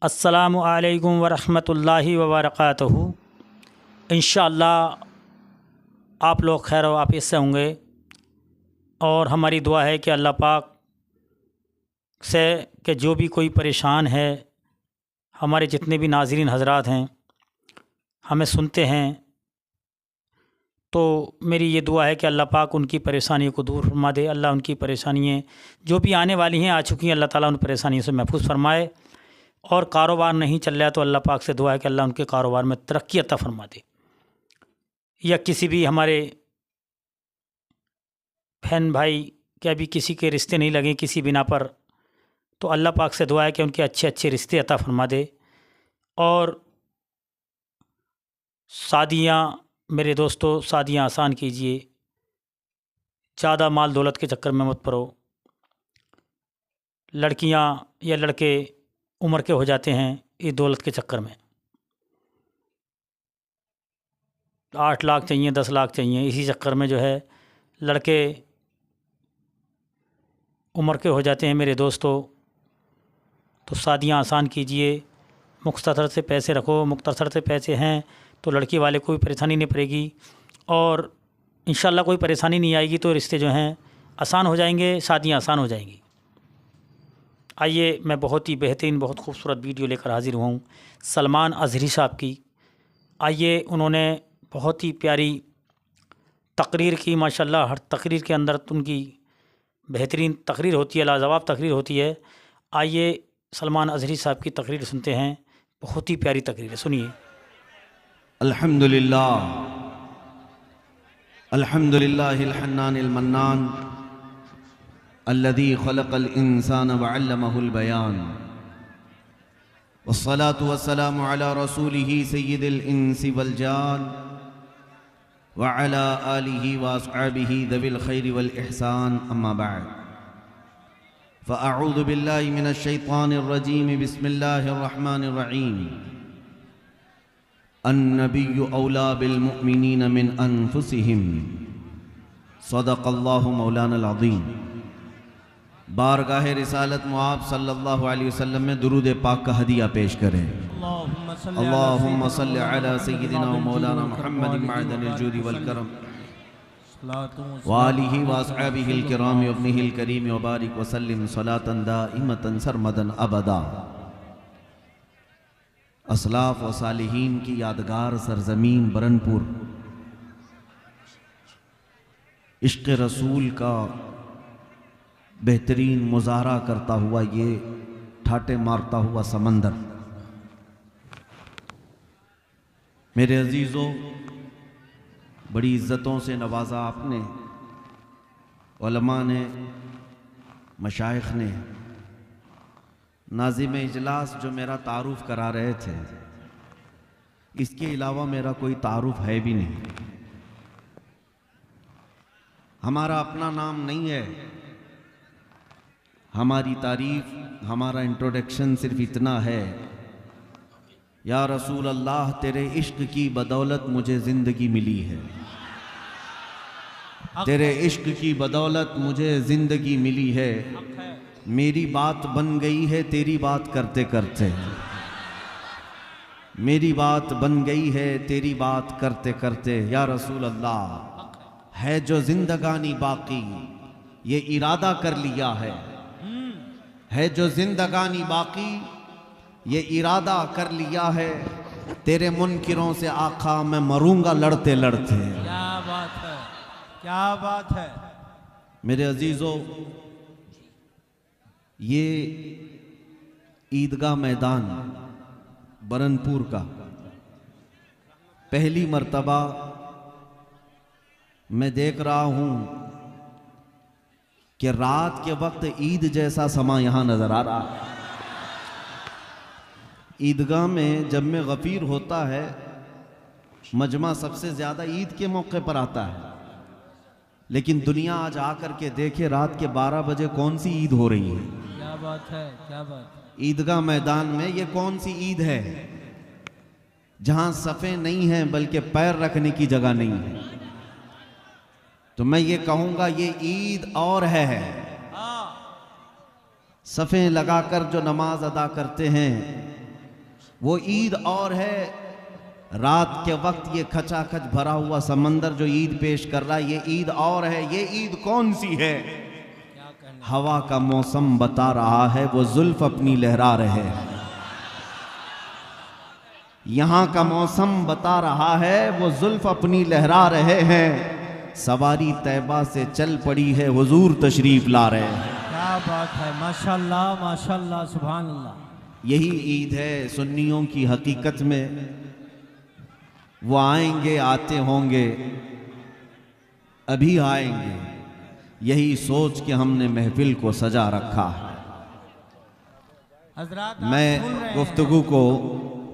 अस्सलामु अलैकुम वरहमतुल्लाहि वबरकातुहू। इंशाअल्लाह आप लोग खैर व आफियत से होंगे और हमारी दुआ है कि अल्लाह पाक से कि जो भी कोई परेशान है, हमारे जितने भी नाज़रीन हज़रात हैं हमें सुनते हैं, तो मेरी ये दुआ है कि अल्लाह पाक उनकी परेशानियों को दूर फरमा दे। अल्लाह उनकी परेशानियाँ जो भी आने वाली हैं, आ चुकी हैं, अल्लाह ताला उन परेशानियों से महफूज फरमाए। और कारोबार नहीं चल रहा तो अल्लाह पाक से दुआ है कि अल्लाह उनके कारोबार में तरक्की अता फरमा दे। या किसी भी हमारे बहन भाई के अभी किसी के रिश्ते नहीं लगे किसी बिना पर, तो अल्लाह पाक से दुआ है कि उनके अच्छे अच्छे रिश्ते अता फरमा दे। और शादियाँ, मेरे दोस्तों, शादियाँ आसान कीजिए, ज़्यादा माल दौलत के चक्कर में मत पड़ो। लड़कियाँ या लड़के उम्र के हो जाते हैं इस दौलत के चक्कर में, 8 लाख चाहिए, 10 लाख चाहिए, इसी चक्कर में जो है लड़के उम्र के हो जाते हैं मेरे दोस्तों। तो शादियाँ आसान कीजिए, मुख्तसर से पैसे रखो। मुख्तसर से पैसे हैं तो लड़की वाले को भी परेशानी नहीं पड़ेगी और इंशाल्लाह कोई परेशानी नहीं आएगी, तो रिश्ते जो हैं आसान हो जाएंगे, शादियाँ आसान हो जाएंगी। आइए, मैं बहुत ही बेहतरीन, बहुत खूबसूरत वीडियो लेकर हाज़िर हुआ हूँ सलमान अज़हरी साहब की। आइए, उन्होंने बहुत ही प्यारी तकरीर की, माशाल्लाह। हर तकरीर के अंदर उनकी बेहतरीन तकरीर होती है, लाजवाब तकरीर होती है। आइए सलमान अज़हरी साहब की तकरीर सुनते हैं, बहुत ही प्यारी तकरीर है, सुनिए। अल्हम्दुलिल्लाह अल्हम्दुलिल्लाहिल हन्नानिल मन्नान अल्लज़ी खलक़ल इंसान व अल्लमहुल बयान वस्सलातु वस्सलामु अला रसूलिही सय्यिदिल इंसी वल जान व अला आलिही व अस्हाबिही ज़विल खैरि वल इहसान, अम्मा बअद। फ़अऊज़ु बिल्लाहि मिनश शैतानिर रजीम, बिस्मिल्लाहिर रहमानिर रहीम। अन्नबिय्यु औला बिल मुअमिनीन मिन अनफुसिहिम, सदक़ल्लाहु मौलानल अज़ीम। बारगाह रिसालत मुआब सल्लल्लाहु अलैहि वसल्लम में दुरूद पाक का हदिया पेश करें। अल्लाहुम्मा सल्लि अला सय्यिदिना व मौलाना मुहम्मदिन मअदनिल जूदि वल करम व आलिहि व अस्हाबिहिल किराम व इब्निहिल करीम व बारिक व सल्लिम सलातन दाइमतन सरमदन अबदा। असलाफ व सालिहीन की यादगार सरजमीन बरनपुर, इश्क़ रसूल का बेहतरीन मुजाहरा करता हुआ ये ठाटे मारता हुआ समंदर। मेरे अजीज़ों, बड़ी इज़्ज़तों से नवाजा आपने, उलमा ने, मशाइख ने। नाज़िम इजलास जो मेरा तारुफ करा रहे थे, इसके अलावा मेरा कोई तारुफ है भी नहीं। हमारा अपना नाम नहीं है, हमारी तारीफ, हमारा इंट्रोडक्शन सिर्फ इतना है, या रसूल अल्लाह तेरे इश्क की बदौलत मुझे ज़िंदगी मिली है, तेरे इश्क की बदौलत मुझे ज़िंदगी मिली है। मेरी बात बन गई है तेरी बात करते करते, मेरी बात बन गई है तेरी बात करते करते। या रसूल अल्लाह है जो जिंदगानी बाकी, ये इरादा कर लिया है जो जिंदगानी बाकी, ये इरादा कर लिया है। तेरे मुनकिरों से आका मैं मरूंगा लड़ते लड़ते। क्या बात है, क्या बात है। मेरे अजीजों, ये ईदगाह मैदान बरनपुर का पहली मर्तबा मैं देख रहा हूं कि रात के वक्त ईद जैसा समा यहां नजर आ रहा है। ईदगाह में जब में गफीर होता है, मजमा सबसे ज्यादा ईद के मौके पर आता है, लेकिन दुनिया आज आकर के देखे रात के 12 बजे कौन सी ईद हो रही है। क्या बात है, क्या बात है। ईदगाह मैदान में ये कौन सी ईद है जहां सफ़े नहीं है बल्कि पैर रखने की जगह नहीं है। तो मैं ये कहूंगा ये ईद और है। सफ़े लगाकर जो नमाज अदा करते हैं वो ईद और है। रात के वक्त ये खचाखच भरा हुआ समंदर जो ईद पेश कर रहा है, ये ईद और है। ये ईद कौन सी है? हवा का मौसम बता रहा है, वो जुल्फ अपनी लहरा रहे हैं। यहाँ का मौसम बता रहा है, वो जुल्फ अपनी लहरा रहे हैं। सवारी तैबा से चल पड़ी है, हुजूर तशरीफ ला रहे हैं। क्या बात है, माशाल्लाह माशाल्लाह, सुभान अल्लाह। यही ईद है सुन्नियों की हकीकत में। वो आएंगे, आते होंगे, अभी आएंगे, यही सोच के हमने महफिल को सजा रखा है। हजरात आप सुन रहे मैं हैं। गुफ्तगू को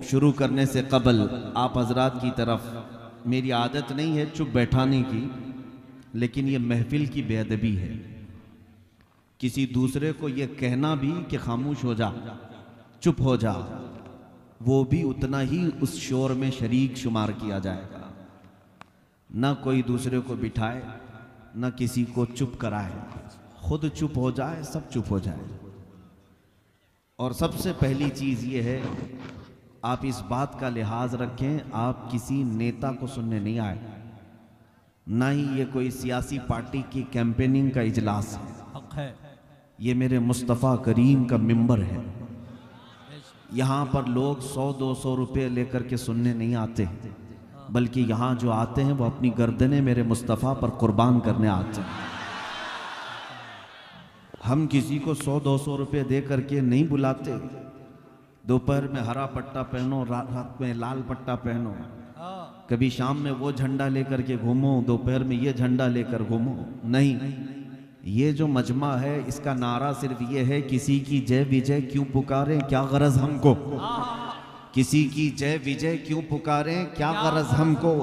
शुरू करने से कबल आप हजरात की तरफ, मेरी आदत नहीं है चुप बैठाने की, लेकिन ये महफिल की बेअदबी है। किसी दूसरे को ये कहना भी कि खामोश हो जा, चुप हो जा, वो भी उतना ही उस शोर में शरीक शुमार किया जाएगा। ना कोई दूसरे को बिठाए, ना किसी को चुप कराए, खुद चुप हो जाए, सब चुप हो जाए। और सबसे पहली चीज़ ये है, आप इस बात का लिहाज रखें, आप किसी नेता को सुनने नहीं आए, ना ही ये कोई सियासी पार्टी की कैंपेनिंग का इजलास है। हक है। ये मेरे मुस्तफ़ा करीम का मिंबर है। यहाँ पर लोग 100-200 रुपये लेकर के सुनने नहीं आते, बल्कि यहाँ जो आते हैं वो अपनी गर्दनें मेरे मुस्तफ़ा पर कुर्बान करने आते हैं। हम किसी को 100-200 रुपये दे करके नहीं बुलाते। दोपहर में हरा पट्टा पहनो, रात में लाल पट्टा पहनो, कभी शाम में वो झंडा लेकर के घूमो, दोपहर में ये झंडा लेकर घूमो। नहीं, ये जो मजमा है इसका नारा सिर्फ ये है, किसी की जय विजय क्यों पुकारें, क्या गरज हमको। किसी की जय विजय क्यों पुकारें, क्या गरज हमको।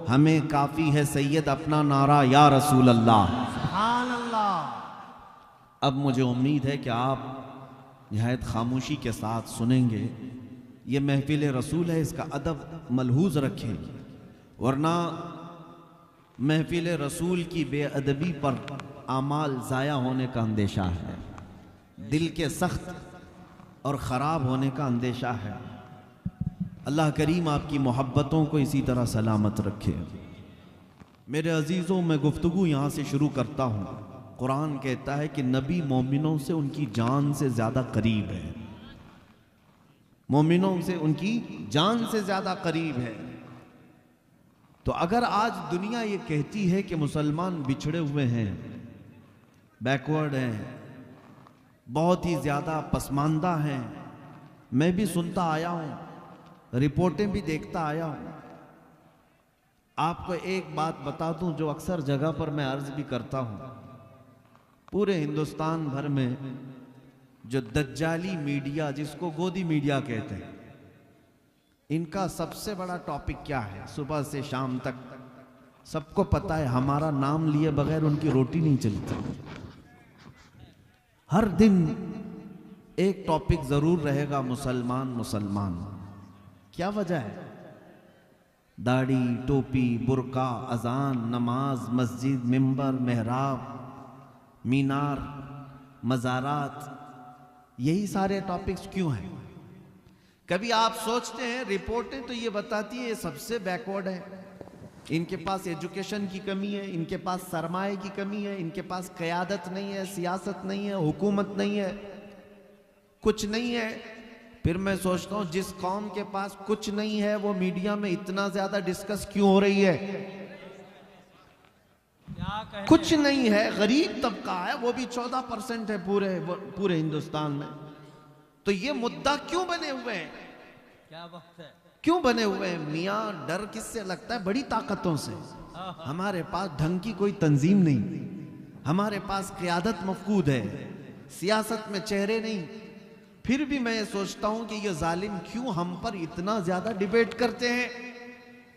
हमें काफी है सैयद अपना नारा, या रसूल अल्लाह। सुभान अल्लाह। अब मुझे उम्मीद है कि आप निहायत खामोशी के साथ सुनेंगे। ये महफिल रसूल है, इसका अदब मलहूज रखें, वरना महफिल रसूल की बेअदबी पर आमाल ज़ाया होने का अंदेशा है, दिल के सख्त और ख़राब होने का अंदेशा है। अल्लाह करीम आपकी मोहब्बतों को इसी तरह सलामत रखे। मेरे अजीज़ों, मैं गुफ्तगू यहाँ से शुरू करता हूँ। कुरान कहता है कि नबी मोमिनों से उनकी जान से ज़्यादा करीब है। मोमिनों से उनकी जान से ज़्यादा करीब है। तो अगर आज दुनिया ये कहती है कि मुसलमान बिछड़े हुए हैं, बैकवर्ड हैं, बहुत ही ज़्यादा पसमानदा हैं, मैं भी सुनता आया हूँ, रिपोर्टें भी देखता आया हूँ। आपको एक बात बता दूँ जो अक्सर जगह पर मैं अर्ज़ भी करता हूँ, पूरे हिंदुस्तान भर में जो दज्जाली मीडिया, जिसको गोदी मीडिया कहते हैं, इनका सबसे बड़ा टॉपिक क्या है? सुबह से शाम तक सबको पता है, हमारा नाम लिए बगैर उनकी रोटी नहीं चलती। हर दिन एक टॉपिक जरूर रहेगा, मुसलमान मुसलमान। क्या वजह है? दाढ़ी, टोपी, बुर्का, अजान, नमाज, मस्जिद, मिंबर, मेहराब, मीनार, मज़ारात, यही सारे टॉपिक्स क्यों हैं? कभी आप सोचते हैं, रिपोर्टें तो ये बताती है ये सबसे बैकवर्ड है, इनके पास एजुकेशन की कमी है, इनके पास सरमाए की कमी है, इनके पास क़यादत नहीं है, सियासत नहीं है, हुकूमत नहीं है, कुछ नहीं है। फिर मैं सोचता हूँ जिस कौम के पास कुछ नहीं है वो मीडिया में इतना ज़्यादा डिस्कस क्यों हो रही है? कुछ नहीं है, गरीब तबका है, वो भी 14% है पूरे हिंदुस्तान में। तो ये मुद्दा क्यों बने हुए हैं? क्या वक्त है, क्यों बने हुए हैं? मियाँ डर किससे लगता है? बड़ी ताकतों से। हमारे पास ढंग की कोई तंजीम नहीं, हमारे पास क़यादत मफकूद है, सियासत में चेहरे नहीं। फिर भी मैं सोचता हूं कि ये जालिम क्यों हम पर इतना ज्यादा डिबेट करते हैं।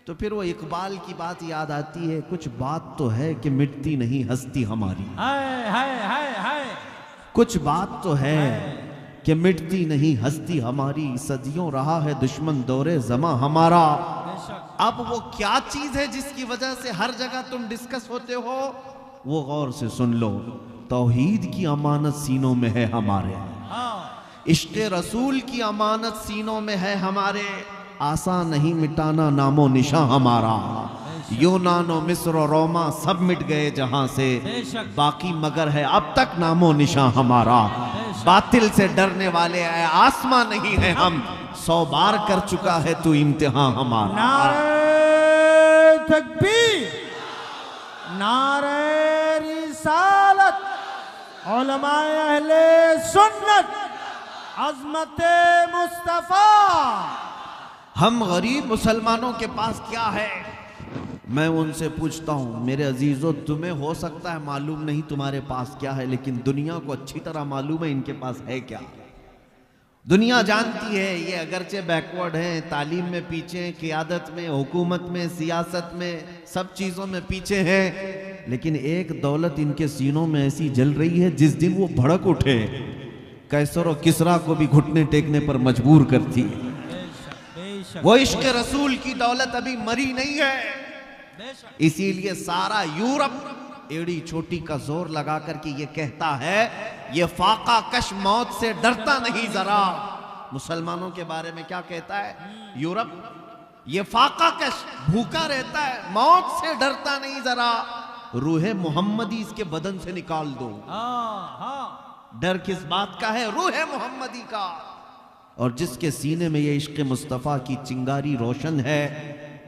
तो फिर वो इकबाल की बात याद आती है, कुछ बात तो है कि मिटती नहीं हस्ती हमारी। हाय हाय हाय हाय। कुछ बात तो है कि मिटती नहीं हस्ती हमारी, सदियों रहा है दुश्मन दौरे ज़मा हमारा। अब वो क्या चीज है जिसकी वजह से हर जगह तुम डिस्कस होते हो? वो गौर से सुन लो, तौहीद की अमानत सीनों में है हमारे। इश्क़ रसूल की अमानत सीनों में है हमारे, आसान नहीं मिटाना नामो निशां हमारा। यूनान और मिस्र और रोमा सब मिट गए जहां से, बाकी मगर है अब तक नामो निशां हमारा। बातिल से डरने वाले आसमां नहीं है हम, 100 बार कर चुका है तू इम्तिहान हमारा। नारे तकबीर, नारे रिसालत, उलमाए अहले सुन्नत, अज़मते मुस्तफ़ा। हम गरीब मुसलमानों के पास क्या है? मैं उनसे पूछता हूँ, मेरे अजीजों तुम्हें हो सकता है मालूम नहीं तुम्हारे पास क्या है, लेकिन दुनिया को अच्छी तरह मालूम है इनके पास है क्या। दुनिया जानती है ये अगरचे बैकवर्ड हैं, तालीम में पीछे हैं, क़ियादत में, हुकूमत में, सियासत में, सब चीज़ों में पीछे हैं, लेकिन एक दौलत इनके सीनों में ऐसी जल रही है जिस दिन वो भड़क उठे कैसर और किसरा को भी घुटने टेकने पर मजबूर करती है। वो इश्क़ रसूल की दौलत अभी मरी नहीं है, इसीलिए सारा यूरोप एड़ी छोटी का जोर लगा करके ये कहता है ये फाका कश मौत से डरता नहीं जरा। मुसलमानों के बारे में क्या कहता है यूरोप? ये फाका कश भूखा रहता है, मौत से डरता नहीं जरा, रूहे मोहम्मदी इसके बदन से निकाल दो। डर किस बात का है? रूहे मोहम्मदी का। और जिसके सीने में ये इश्क़ मुस्तफ़ा की चिंगारी रोशन है,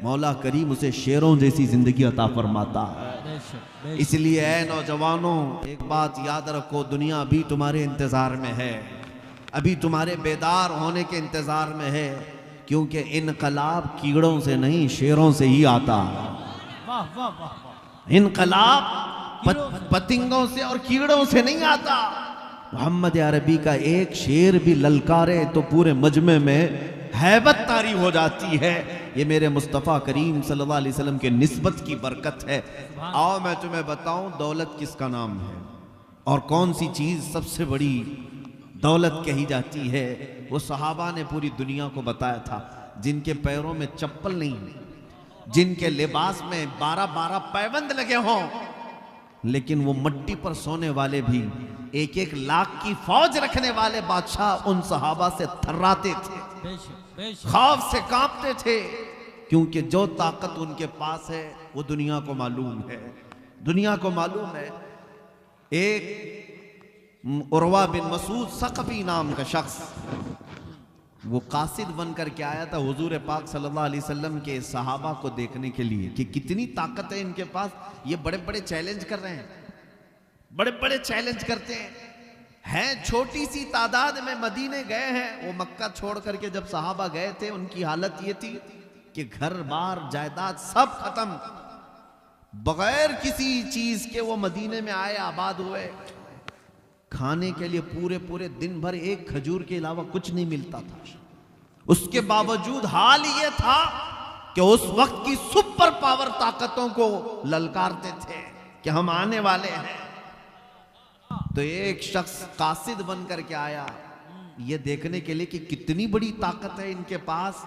मौला करीम उसे शेरों जैसी जिंदगी अता फरमाता है। इसलिए ऐ नौजवानों एक बात याद रखो, दुनिया अभी तुम्हारे इंतजार में है, अभी तुम्हारे बेदार होने के इंतजार में है, क्योंकि इनकलाब कीड़ों से नहीं शेरों से ही आता है। इनकलाब पतिंगों से और कीड़ों से नहीं आता। मोहम्मद अरबी का एक शेर भी ललकारे तो पूरे मजमे में हैबत तारी हो जाती है। ये मेरे मुस्तफ़ा करीम सल्लल्लाहु अलैहि वसल्लम के निस्बत की बरकत है। आओ मैं तुम्हें बताऊं दौलत किसका नाम है और कौन सी चीज़ सबसे बड़ी दौलत कही जाती है। वो सहाबा ने पूरी दुनिया को बताया था, जिनके पैरों में चप्पल नहीं, जिनके लिबास में 12-12 पैबंद लगे हों, लेकिन वो मट्टी पर सोने वाले भी, 1-1 लाख की फौज रखने वाले बादशाह उन सहाबा से थर्राते थे, खौफ से कांपते थे, क्योंकि जो ताकत उनके पास है वो दुनिया को मालूम है। दुनिया को मालूम है। एक उर्वा बिन मसूद सकफी नाम का शख्स, वो कासिद बन करके आया था हुजूर पाक सल्लल्लाहु अलैहि वसल्लम के सहाबा को देखने के लिए कि कितनी ताकत है इनके पास। ये बड़े बड़े चैलेंज कर रहे हैं, बड़े बड़े चैलेंज करते हैं छोटी सी तादाद में मदीने गए हैं। वो मक्का छोड़ करके जब सहाबा गए थे उनकी हालत ये थी कि घर बार जायदाद सब खत्म, बगैर किसी चीज के वो मदीने में आए, आबाद हुए। खाने के लिए पूरे पूरे दिन भर एक खजूर के अलावा कुछ नहीं मिलता था। उसके बावजूद हाल ये था कि उस वक्त की सुपर पावर ताकतों को ललकारते थे कि हम आने वाले हैं। तो एक शख्स कासिद बन करके आया ये देखने के लिए कि कितनी बड़ी ताकत है इनके पास,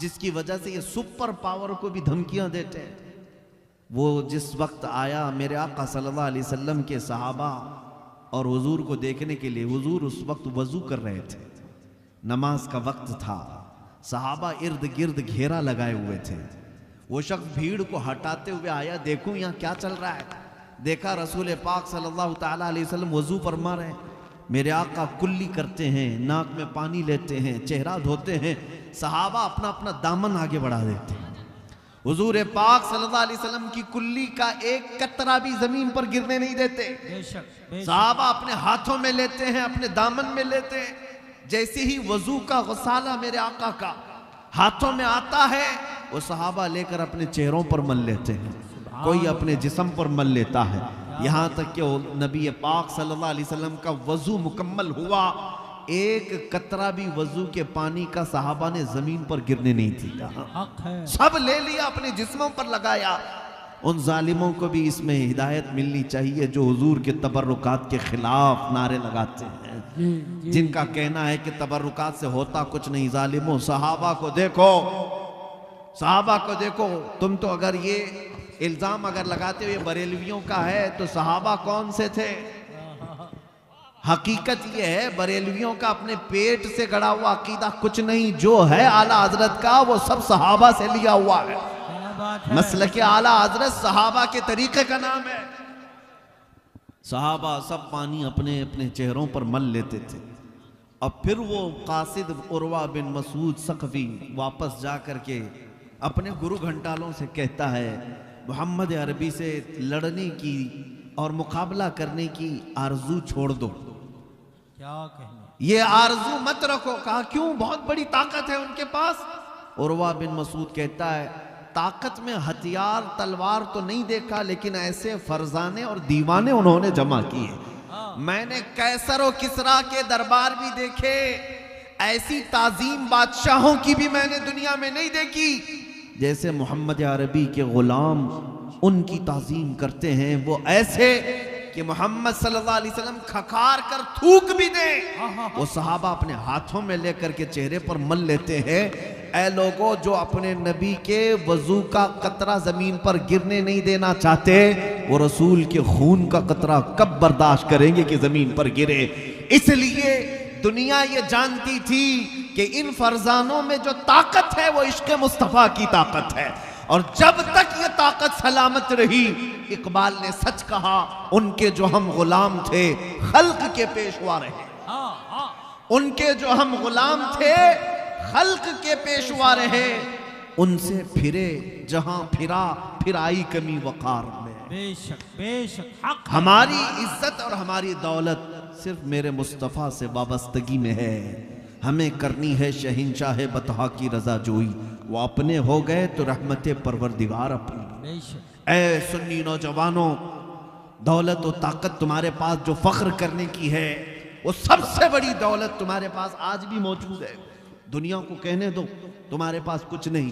जिसकी वजह से ये सुपर पावर को भी धमकियां देते हैं। वो जिस वक्त आया, मेरे आका सल्लल्लाहु अलैहि वसल्लम के सहाबा और हुजूर को देखने के लिए, हुजूर उस वक्त वजू कर रहे थे, नमाज का वक्त था, सहाबा इर्द गिर्द घेरा लगाए हुए थे। वो शख्स भीड़ को हटाते हुए आया, देखूं यहाँ क्या चल रहा है। देखा रसूल पाक सल्लल्लाहु ताला अलैहि वसल्लम वजू फरमा रहे हैं। मेरे आका कुल्ली करते हैं, नाक में पानी लेते हैं, चेहरा धोते हैं, सहाबा अपना अपना दामन आगे बढ़ा देते हैं। हुजूर पाक सल्लल्लाहु अलैहि वसल्लम की कुल्ली का एक कतरा भी जमीन पर गिरने नहीं देते। सहाबा अपने हाथों में लेते हैं, अपने दामन में लेते हैं। जैसे ही वजू का गसाला मेरे आका का हाथों में आता है, वो सहाबा लेकर अपने चेहरों पर मल लेते हैं, कोई अपने जिस्म पर मल लेता है। यहाँ तक कि नबी पाक सल्लल्लाहु अलैहि वसल्लम का वजू मुकम्मल हुआ, एक कतरा भी वजू के पानी का सहाबा ने जमीन पर गिरने नहीं दिया, सब ले लिया, अपने जिस्मों पर लगाया। उन जालिमों को भी इसमें हिदायत मिलनी चाहिए जो हुजूर के तबर्रुकात के खिलाफ नारे लगाते हैं, जिनका कहना है कि तबर्रुकात से होता कुछ नहीं। जालिमों, सहाबा को देखो, सहाबा को देखो। तुम तो अगर ये इल्जाम अगर लगाते हो ये बरेलवियों का है, तो सहाबा कौन से थे? हकीकत यह है बरेलवियों का अपने पेट से गड़ा हुआ अकीदा कुछ नहीं, जो है आला हजरत का वो सब सहाबा से लिया हुआ है। क्या बात है। मसलक आला हजरत सहाबा के तरीके का नाम है। सहाबा सब पानी अपने अपने चेहरों पर मल लेते थे और फिर वो कासिद उर्वा बिन मसूद सक़फ़ी वापस जा करके अपने गुरु घंटालों से कहता है मोहम्मद अरबी से लड़ने की और मुकाबला करने की आरजू छोड़ दो, क्या कहने। ये आरजू मत रखो। कहा क्यों, बहुत बड़ी ताकत है उनके पास। उर्वा बिन मसूद कहता है ताकत में हथियार तलवार तो नहीं देखा, लेकिन ऐसे फरजाने और दीवाने उन्होंने जमा किए। मैंने कैसर और किसरा के दरबार भी देखे, ऐसी ताजीम बादशाहों की भी मैंने दुनिया में नहीं देखी जैसे मोहम्मद अरबी के गुलाम उनकी ताजीम करते हैं। वो ऐसे कि मोहम्मद सल्लल्लाहु अलैहि वसल्लम खखार कर थूक भी दे, वो सहाबा अपने हाथों में लेकर के चेहरे पर मल लेते हैं। ऐ लोगों जो अपने नबी के वजू का कतरा जमीन पर गिरने नहीं देना चाहते, वो रसूल के खून का कतरा कब बर्दाश्त करेंगे कि जमीन पर गिरे। इसलिए दुनिया ये जानती थी कि इन फरजानों में जो ताकत है वो इश्क मुस्तफ़ा की ताकत है, और जब तक ये ताकत सलामत रही, इकबाल ने सच कहा, उनके जो हम गुलाम थे खल्क के पेशवा रहे। उनके जो हम गुलाम थे खल्क के पेशवा रहे, उनसे फिरे जहां फिरा फिर आई कमी वकार में। बेशक बेशक हक। हमारी इज्जत और हमारी दौलत सिर्फ मेरे मुस्तफ़ा से वाबस्तगी में है। हमें करनी है शहंशाह बतहा की रजा जोई, वो अपने हो गए तो रहमत परवरदिगार अपनी। बेशक। ऐ सुन्नी नौजवानों, दौलत और ताकत तुम्हारे पास जो फख्र करने की है, वो सबसे बड़ी दौलत तुम्हारे पास आज भी मौजूद है। दुनिया को कहने दो तुम्हारे पास कुछ नहीं,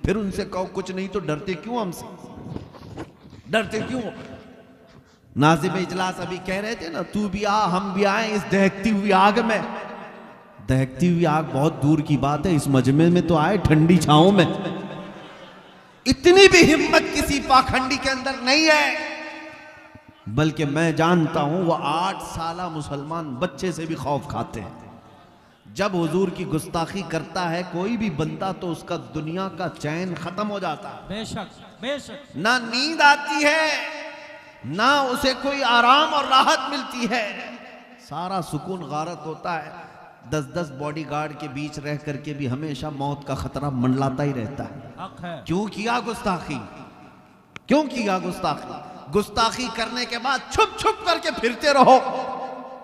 फिर उनसे कहो कुछ नहीं, तो डरते क्यों हमसे, डरते क्यों? नाज़िम इजलास अभी कह रहे थे ना, तू भी आ हम भी आए इस दहकती हुई आग में। दहकती हुई आग बहुत दूर की बात है, इस मजमे में तो आए ठंडी छांव में। इतनी भी हिम्मत किसी पाखंडी के अंदर नहीं है, बल्कि मैं जानता हूं वो 8 साला मुसलमान बच्चे से भी खौफ खाते हैं। जब हुजूर की गुस्ताखी करता है कोई भी बंदा, तो उसका दुनिया का चैन खत्म हो जाता है। बेशक बेशक। ना नींद आती है, ना उसे कोई आराम और राहत मिलती है, सारा सुकून गारत होता है। 10-10 बॉडीगार्ड के बीच रह करके भी हमेशा मौत का खतरा मंडलाता ही रहता है। हक है। क्यों किया गुस्ताखी, क्यों किया गुस्ताखी? गुस्ताखी करने के बाद छुप छुप करके फिरते रहो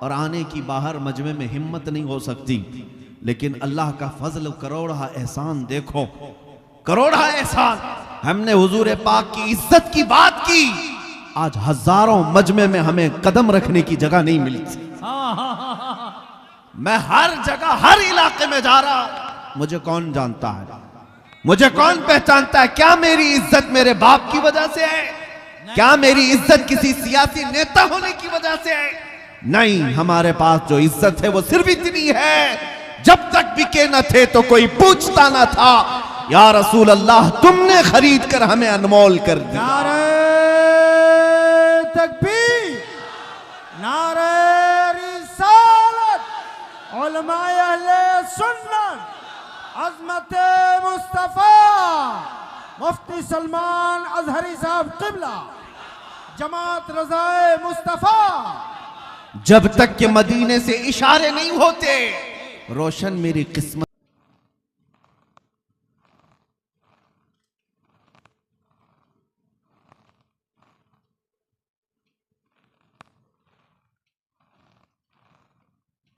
और आने की बाहर मजमे में हिम्मत नहीं हो सकती। लेकिन अल्लाह का फजल करोड़ा एहसान देखो, करोड़ा एहसान। हमने हुजूर पाक की इज्जत की बात की, आज हजारों मजमे में हमें कदम रखने की जगह नहीं मिलती। मैं हर जगह हर इलाके में जा रहा हूं, मुझे कौन जानता है, मुझे कौन पहचानता है? क्या मेरी इज्जत मेरे बाप की वजह से है? क्या मेरी इज्जत किसी सियासी नेता होने की वजह से है? नहीं, हमारे पास जो इज्जत है वो सिर्फ इतनी है, जब तक बिके न थे तो कोई पूछता न था, या रसूल अल्लाह तुमने खरीद कर हमें अनमोल कर दिया। नारे तकबीर, नारे रिसालत, उलमाए अहले सुन्नत, अज़मत मुस्तफ़ा मुफ्ती सलमान अजहरी साहब क़िबला, जमात रज़ाए मुस्तफ़ा। जब तक के मदीने से इशारे नहीं होते, रोशन मेरी किस्मत